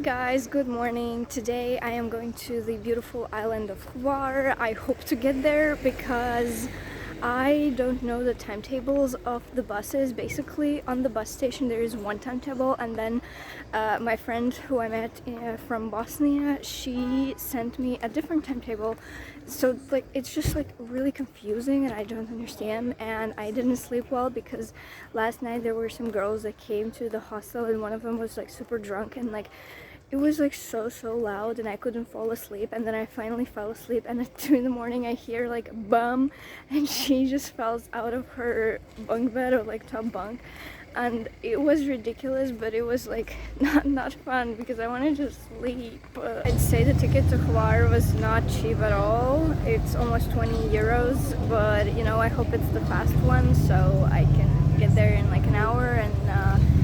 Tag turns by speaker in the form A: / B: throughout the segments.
A: guys, good morning. Today I am going to the beautiful island of Hvar. I hope to get there because I don't know the timetables of the buses. Basically on the bus station there is one timetable, and then my friend who I met from Bosnia, she sent me a different timetable. So like it's just like really confusing and I don't understand, and I didn't sleep well because last night there were some girls that came to the hostel and one of them was like super drunk, and like it was like so loud and I couldn't fall asleep, and then I finally fell asleep, and at 2 in the morning I hear like bum and she just falls out of her bunk bed or like top bunk, and it was ridiculous, but it was like not fun because I wanted to sleep. I'd say the ticket to Hvar was not cheap at all. It's almost 20 euros, but you know, I hope it's the fast one so I can get there in like an hour and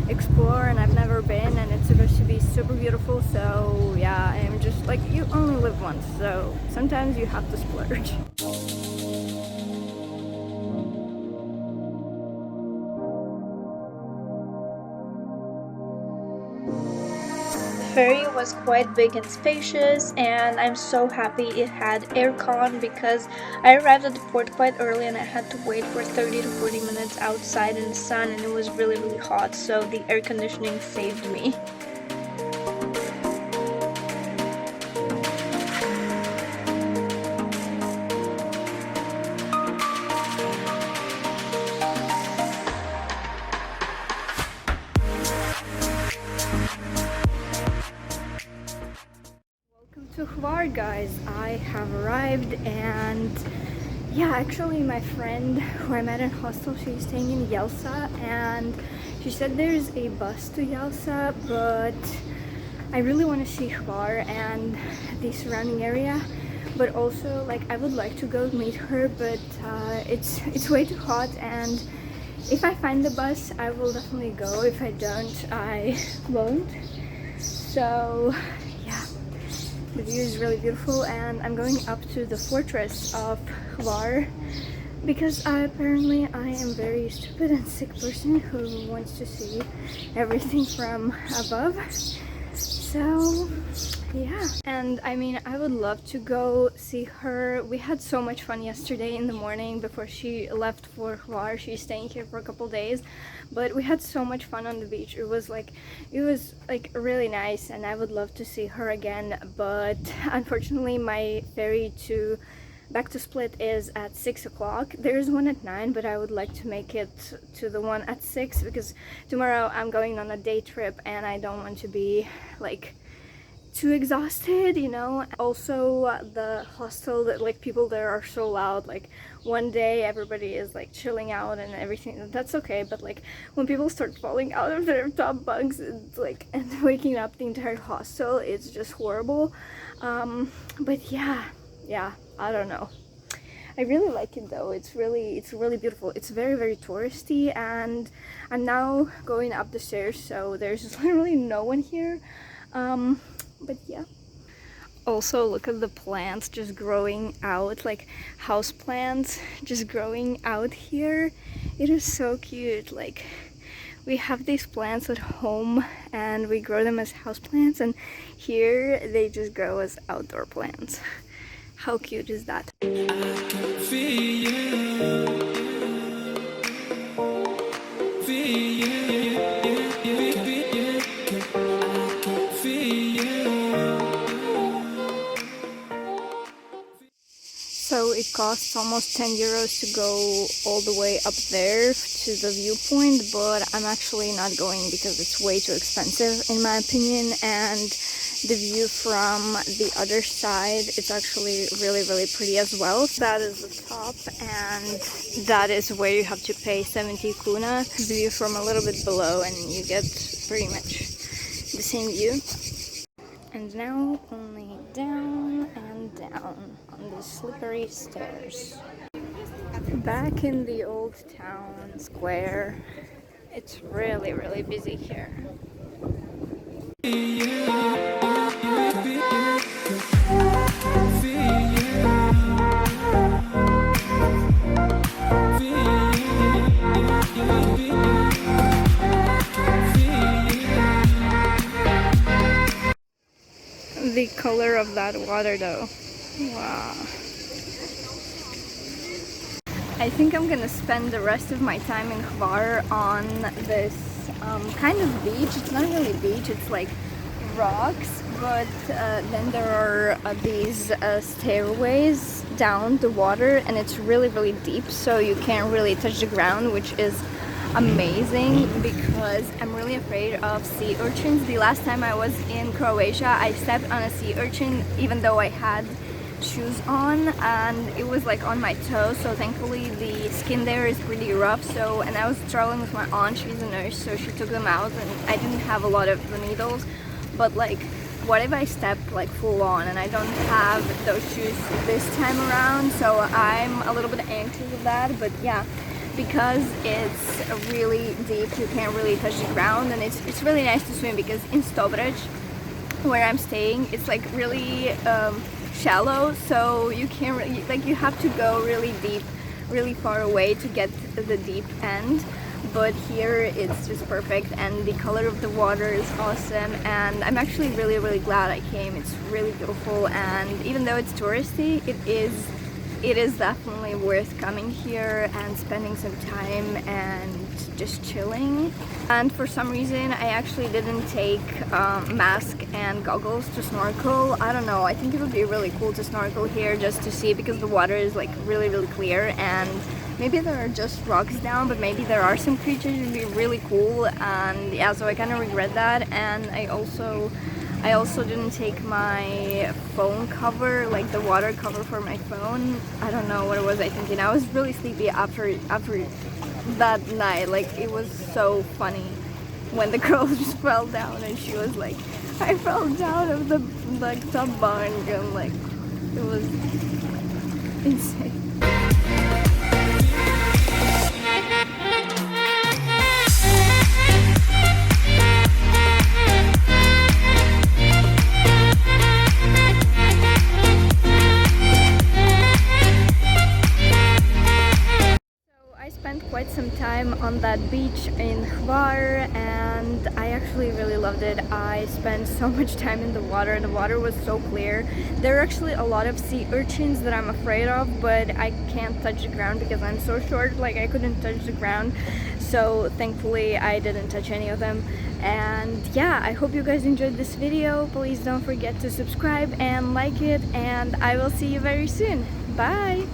A: explore, and I've never been and it's supposed to be super beautiful. So yeah, I'm just like, you only live once, so sometimes you have to splurge.
B: The ferry was quite big and spacious, and I'm so happy it had aircon because I arrived at the port quite early and I had to wait for 30 to 40 minutes outside in the sun, and it was really hot, so the air conditioning saved me.
A: To Hvar, guys, I have arrived, and yeah, actually my friend who I met in hostel, she's staying in Jelsa, and she said there's a bus to Jelsa, but I really want to see Hvar and the surrounding area, but also like I would like to go meet her, but it's way too hot, and if I find the bus I will definitely go. If I don't, I won't. So the view is really beautiful, and I'm going up to the fortress of Hvar because apparently I am very stupid and sick person who wants to see everything from above. So yeah, and I mean, I would love to go see her. We had so much fun yesterday in the morning before she left for Hvar. She's staying here for a couple days, but we had so much fun on the beach. It was like really nice, and I would love to see her again, but unfortunately my ferry back to Split is at 6 o'clock. There's one at 9, but I would like to make it to the one at 6 because tomorrow I'm going on a day trip and I don't want to be like too exhausted, you know. Also the hostel, that like people there are so loud. Like one day everybody is like chilling out and everything, that's okay, but like when people start falling out of their top bunks, it's like, and waking up the entire hostel, it's just horrible. But yeah, I don't know. I really like it though. It's really beautiful. It's very touristy, and I'm now going up the stairs, so there's literally no one here. But yeah. Also, look at the plants just growing out, like house plants just growing out here. It is so cute. Like, we have these plants at home and we grow them as house plants, and here they just grow as outdoor plants. How cute is that? So it costs almost 10 euros to go all the way up there to the viewpoint, but I'm actually not going because it's way too expensive in my opinion, and the view from the other side, it's actually really pretty as well. That is the top, and that is where you have to pay 70 kuna. The view from a little bit below, and you get pretty much the same view. And now only down and down on the slippery stairs. Back in the old town square, it's really busy here. the color of that water though. Wow. I think I'm gonna spend the rest of my time in Hvar on this kind of beach. It's not really a beach, it's like rocks, but then there are these stairways down the water, and it's really deep, so you can't really touch the ground, which is amazing because I'm really afraid of sea urchins. The last time I was in Croatia, I stepped on a sea urchin even though I had shoes on, and it was like on my toes, so thankfully the skin there is pretty rough. So, and I was traveling with my aunt, she's a nurse, so she took them out, and I didn't have a lot of the needles. But like, what if I step like full on and I don't have those shoes this time around? So I'm a little bit anxious of that. But yeah, because it's really deep, you can't really touch the ground, and it's really nice to swim because in Stobrać, where I'm staying, it's like really shallow, so you can't really, like, you have to go really deep, really far away to get the deep end. But here it's just perfect, and the color of the water is awesome, and I'm actually really glad I came. It's really beautiful, and even though it's touristy, it is definitely worth coming here and spending some time and just chilling. And for some reason I actually didn't take mask and goggles to snorkel. I don't know, I think it would be really cool to snorkel here just to see, because the water is like really clear, and maybe there are just rocks down, but maybe there are some creatures. It would be really cool. And yeah, so I kind of regret that. And I also didn't take my phone cover, like the water cover for my phone. I don't know what it was I thinking. I was really sleepy after that night. Like, it was so funny when the girl just fell down and she was like, I fell down of the like top bunk, and like, it was insane. Quite some time on that beach in Hvar, and I actually really loved it. I spent so much time in the water. The water was so clear. There are actually a lot of sea urchins that I'm afraid of, but I can't touch the ground because I'm so short, like I couldn't touch the ground. So thankfully I didn't touch any of them. And yeah, I hope you guys enjoyed this video. Please don't forget to subscribe and like it, and I will see you very soon. Bye!